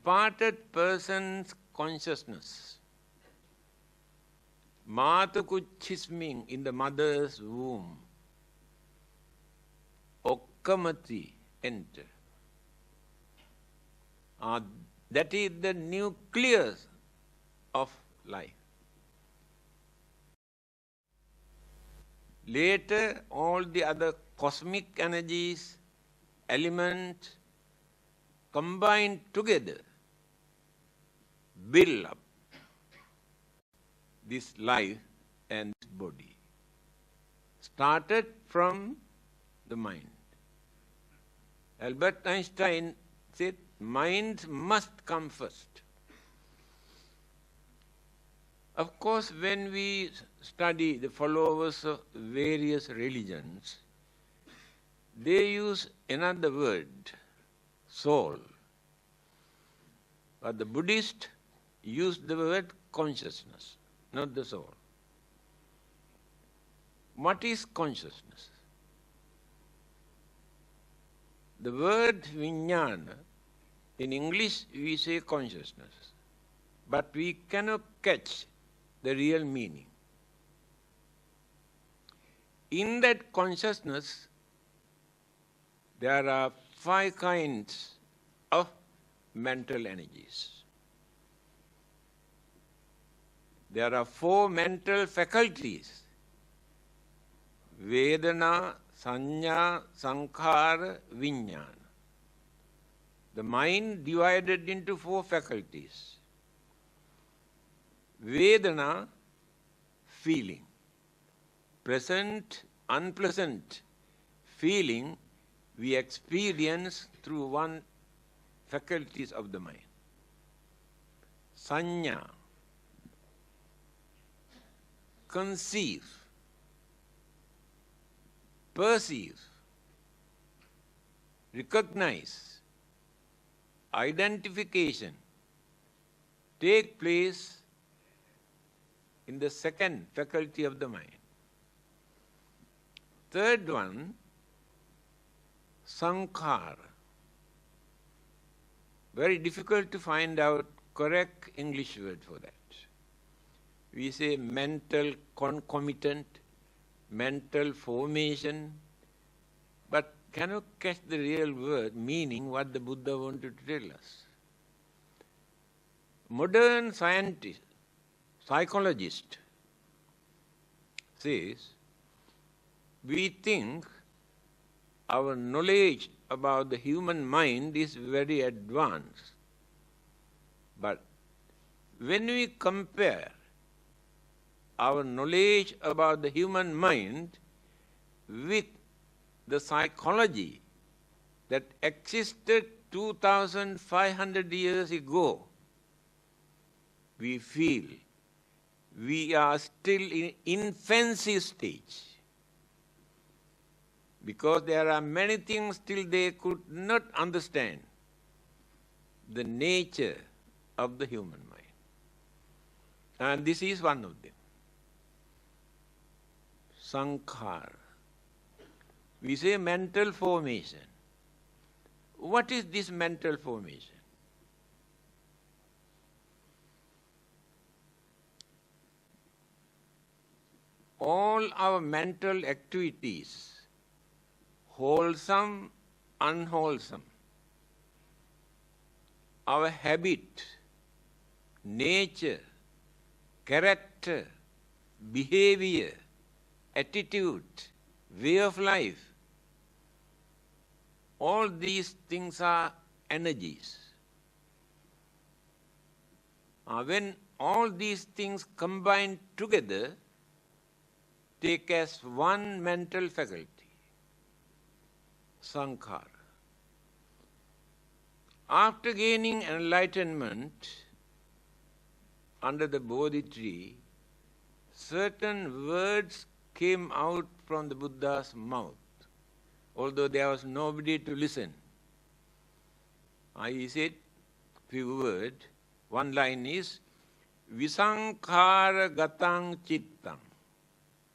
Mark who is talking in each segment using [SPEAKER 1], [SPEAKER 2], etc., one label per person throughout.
[SPEAKER 1] departed person's consciousness, Matakuchisming in the mother's womb, Okkamati enter. That is the nucleus of life. Later, all the other cosmic energies, elements, combined together, build up this life and this body. Started from the mind. Albert Einstein said, mind must come first. Of course, when we study the followers of various religions, they use another word, soul. But the Buddhists use the word consciousness, not the soul. What is consciousness? The word vijnana, in English we say consciousness, but we cannot catch the real meaning. In that consciousness, there are 5 kinds of mental energies. There are 4 mental faculties: Vedana, Sanya, Sankhara, Vijnana. The mind divided into 4 faculties. Vedana, feeling. Pleasant, unpleasant feeling we experience through one faculties of the mind. Sanya, conceive, perceive, recognize, identification take place in the second faculty of the mind. Third one, sankhara. Very difficult to find out correct English word for that. We say mental concomitant, mental formation, but cannot catch the real word, meaning what the Buddha wanted to tell us. Modern scientist, psychologist says, we think our knowledge about the human mind is very advanced. But when we compare our knowledge about the human mind with the psychology that existed 2,500 years ago, we feel we are still in infancy stage. Because there are many things still they could not understand the nature of the human mind. And this is one of them. Sankhara. We say mental formation. What is this mental formation? All our mental activities, wholesome, unwholesome, our habit, nature, character, behavior, attitude, way of life, all these things are energies. When all these things combine together, take as one mental faculty, sankhara. After gaining enlightenment under the Bodhi tree, certain words came out from the Buddha's mouth, although there was nobody to listen. He said few words. One line is, Visankhara gatang chittam.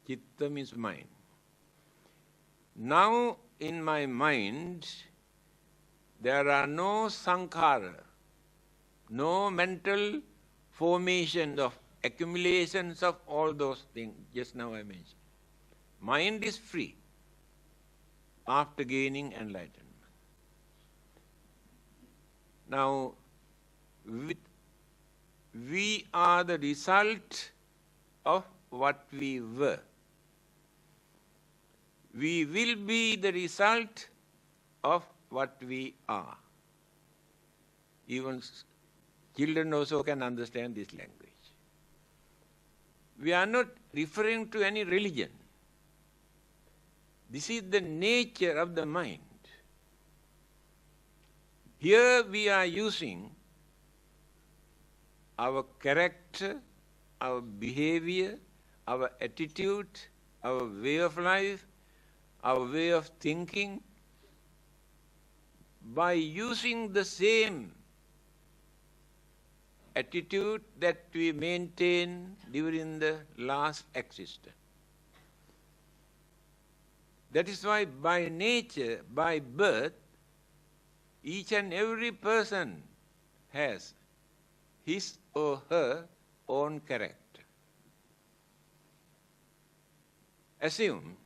[SPEAKER 1] Chitta means mind. Now in my mind, there are no sankhara, No mental formation of accumulations of all those things just now I mentioned. Mind is free after gaining enlightenment. Now, we are the result of what we were. We will be the result of what we are. Even children also can understand this language. We are not referring to any religion. This is the nature of the mind. Here we are using our character, our behavior, our attitude, our way of life, our way of thinking, by using the same attitude that we maintained during the last existence. That is why by nature, by birth, each and every person has his or her own character. Assume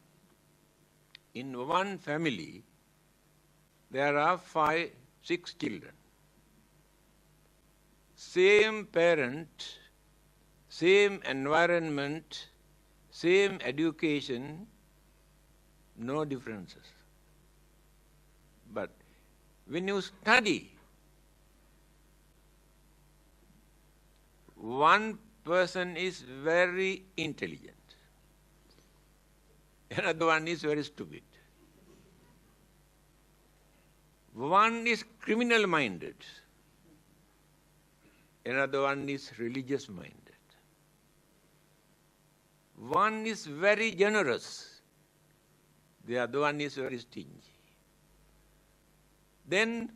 [SPEAKER 1] in one family there are 5, 6 children. Same parent, same environment, same education, no differences. But when you study, one person is very intelligent, another one is very stupid. One is criminal-minded, another one is religious-minded. One is very generous, the other one is very stingy. Then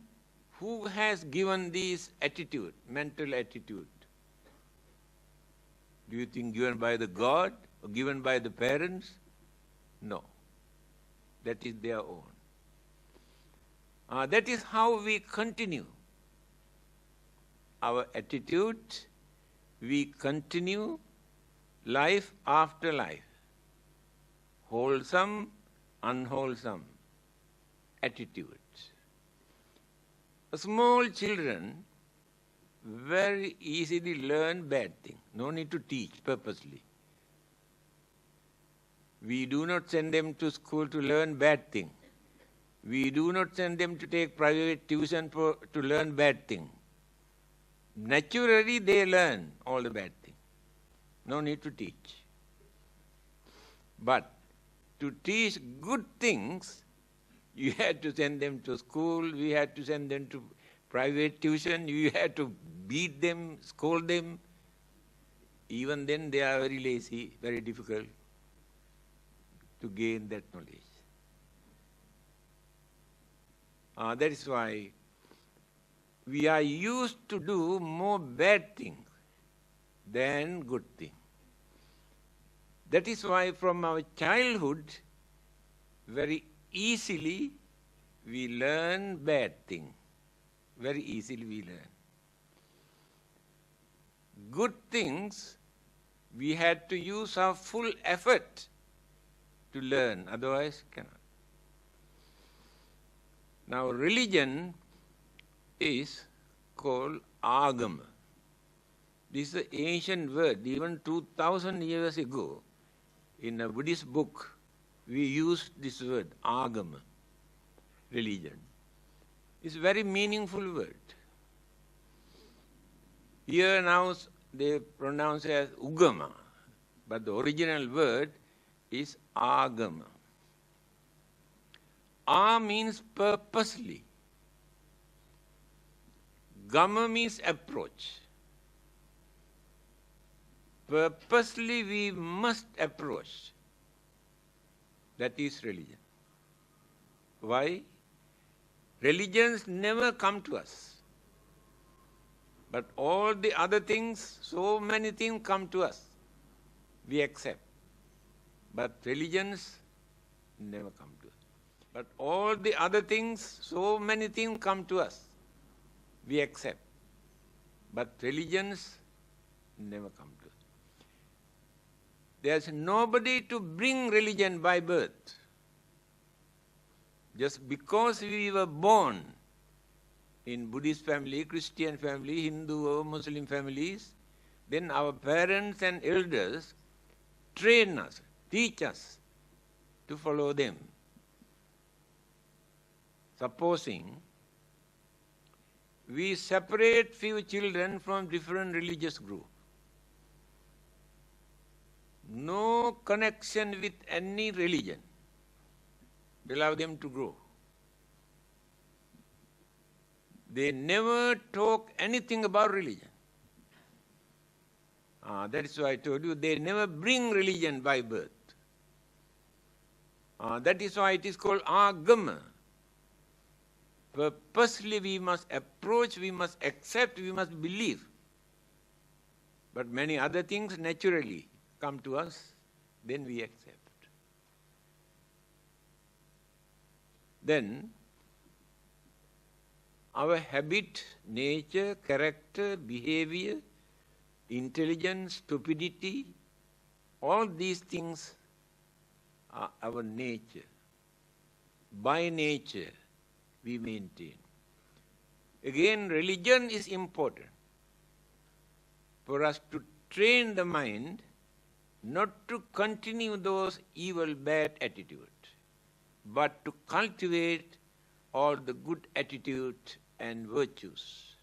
[SPEAKER 1] who has given this attitude, mental attitude? Do you think given by the God or given by the parents? No. That is their own. That is how we continue our attitude. We continue life after life. Wholesome, unwholesome attitudes. Small children very easily learn bad things. No need to teach purposely. We do not send them to school to learn bad things. We do not send them to take private tuition to learn bad things. Naturally they learn all the bad things. No need to teach. But to teach good things, you had to send them to school, we had to send them to private tuition, you had to beat them, scold them. Even then they are very lazy, very difficult to gain that knowledge. That is why we are used to do more bad things than good things. That is why from our childhood, very easily we learn bad things. Very easily we learn. Good things, we had to use our full effort to learn, otherwise cannot. Now religion is called agama. This is an ancient word. Even 2000 years ago, in a Buddhist book, we used this word, agama, religion. It's a very meaningful word. Here now they pronounce it as ugama, but the original word is agama. A means purposely. Gama means approach. Purposely we must approach. That is religion. Why? Religions never come to us. But all the other things, so many things come to us. We accept. But religions never come to us. But all the other things, so many things come to us. We accept. But religions never come to us. There's nobody to bring religion by birth. Just because we were born in Buddhist family, Christian family, Hindu or Muslim families, then our parents and elders train us, teach us to follow them. Supposing we separate few children from different religious groups, no connection with any religion, allow them to grow. They never talk anything about religion. That is why I told you they never bring religion by birth. That is why it is called agama. Purposely we must approach, we must accept, we must believe. But many other things naturally come to us, then we accept. Then our habit, nature, character, behavior, intelligence, stupidity, all these things are our nature. By nature, we maintain. Again, religion is important for us to train the mind not to continue those evil, bad attitudes, but to cultivate all the good attitudes and virtues.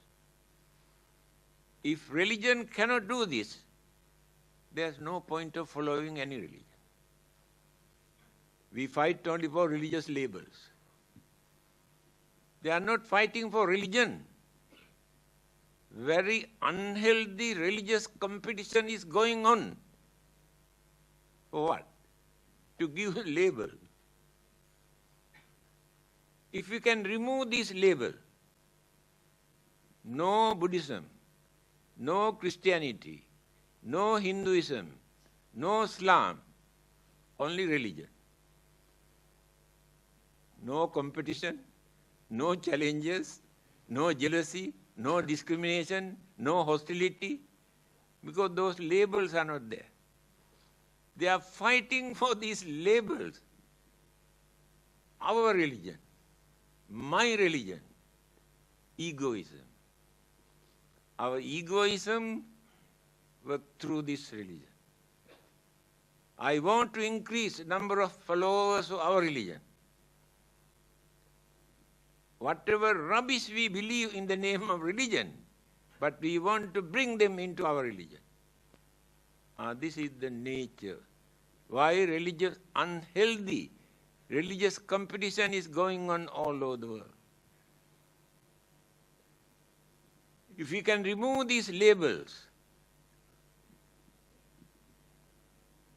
[SPEAKER 1] If religion cannot do this, there's no point of following any religion. We fight only for religious labels. They are not fighting for religion. Very unhealthy religious competition is going on. For what? To give a label. If we can remove this label, no Buddhism, no Christianity, no Hinduism, no Islam, only religion. No competition, no challenges, no jealousy, no discrimination, no hostility, because those labels are not there. They are fighting for these labels. Our religion, my religion, egoism. Our egoism works through this religion. I want to increase the number of followers of our religion. Whatever rubbish we believe in the name of religion, but we want to bring them into our religion. This is the nature. Why religious unhealthy? Religious competition is going on all over the world. If we can remove these labels,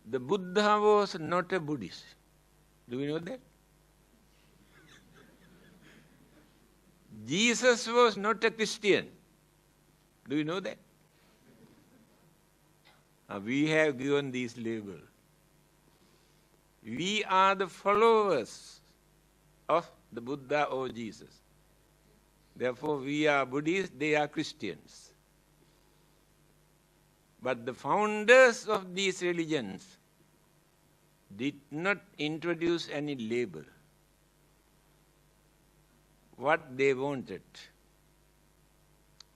[SPEAKER 1] the Buddha was not a Buddhist. Do we know that? Jesus was not a Christian. Do you know that? We have given these labels. We are the followers of the Buddha or Jesus. Therefore, we are Buddhists, they are Christians. But the founders of these religions did not introduce any label. What they wanted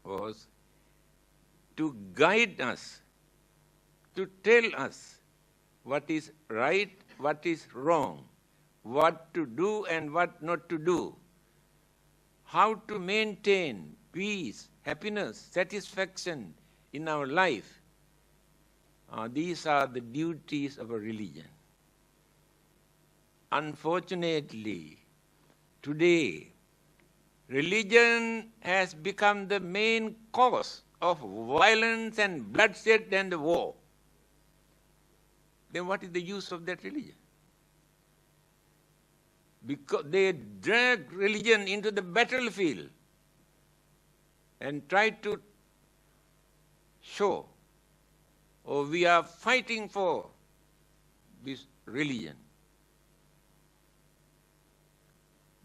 [SPEAKER 1] was to guide us, to tell us what is right, what is wrong, what to do and what not to do, how to maintain peace, happiness, satisfaction in our life. These are the duties of a religion. Unfortunately, today, religion has become the main cause of violence and bloodshed and war. Then what is the use of that religion? Because they drag religion into the battlefield and try to show, we are fighting for this religion.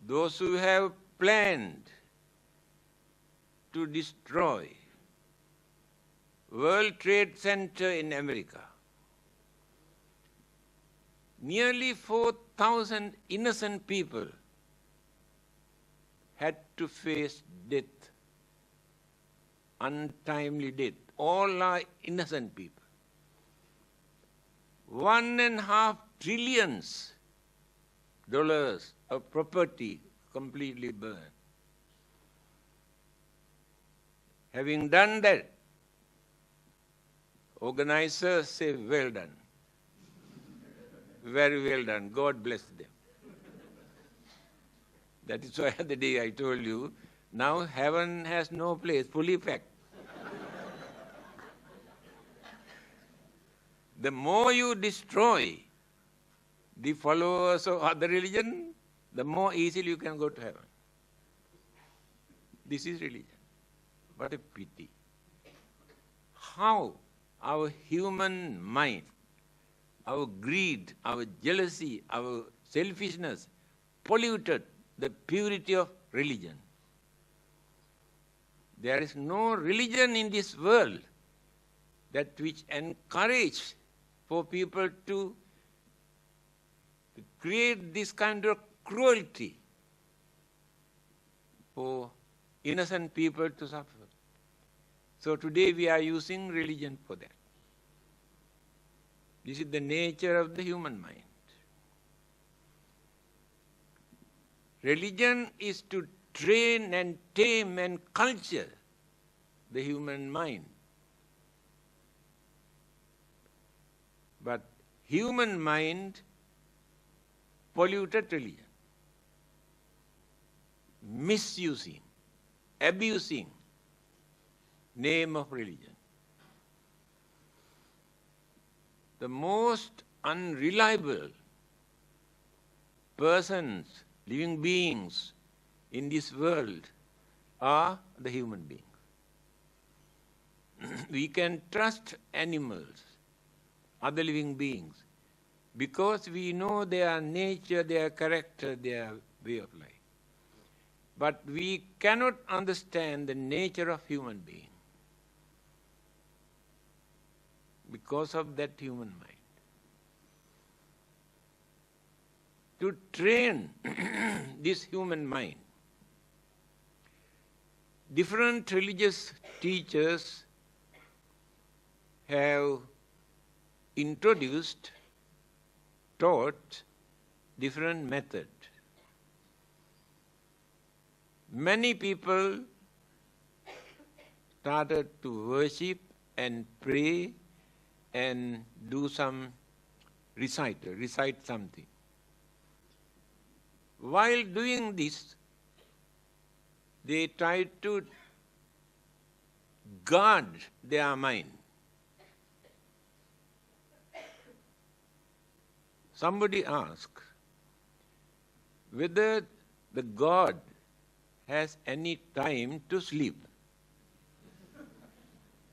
[SPEAKER 1] Those who have planned to destroy World Trade Center in America. Nearly 4,000 innocent people had to face death, untimely death. All are innocent people. $1.5 trillion of property completely burned. Having done that, organizers say, well done. Very well done. God bless them. That is why the day I told you, now heaven has no place, fully packed. The more you destroy the followers of other religion, the more easily you can go to heaven. This is religion. What a pity. How our human mind, our greed, our jealousy, our selfishness polluted the purity of religion. There is no religion in this world that which encourages for people to create this kind of cruelty for innocent people to suffer. So today we are using religion for that. This is the nature of the human mind. Religion is to train and tame and culture the human mind. But human mind polluted religion, misusing, abusing name of religion. The most unreliable persons, living beings in this world are the human beings. We can trust animals, other living beings, because we know their nature, their character, their way of life. But we cannot understand the nature of human being because of that human mind. To train this human mind, different religious teachers have introduced, taught different methods. Many people started to worship and pray and do some recite something. While doing this, they tried to guard their mind. Somebody asked whether the God has any time to sleep.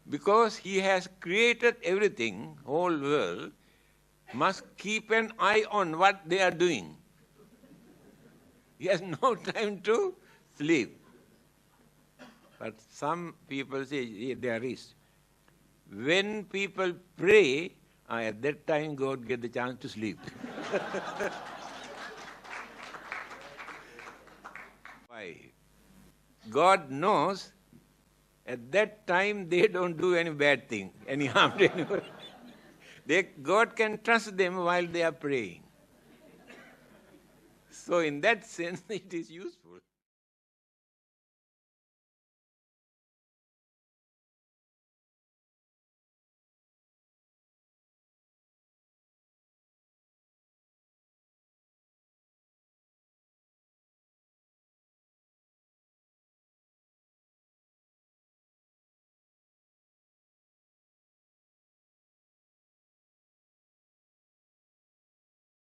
[SPEAKER 1] Because he has created everything, whole world, must keep an eye on what they are doing. He has no time to sleep. But some people say, yeah, there is. When people pray, at that time God gets the chance to sleep. Why? God knows at that time they don't do any bad thing, any harm to anyone. God can trust them while they are praying. So in that sense, it is useful.